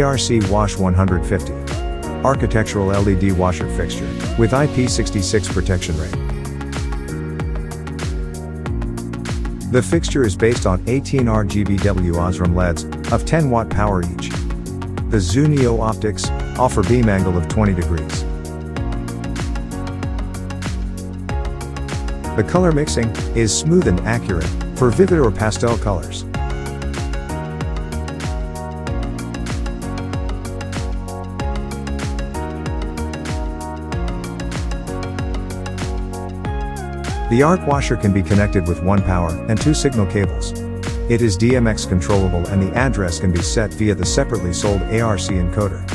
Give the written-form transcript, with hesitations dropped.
ARC Wash 150. Architectural LED washer fixture, with IP66 protection rate. The fixture is based on 18 RGBW Osram LEDs, of 10 watt power each. The ZooNeo optics offer beam angle of 20 degrees. The color mixing is smooth and accurate for vivid or pastel colors. The arc washer can be connected with one power and 2 signal cables. It is DMX controllable and the address can be set via the separately sold ARC encoder.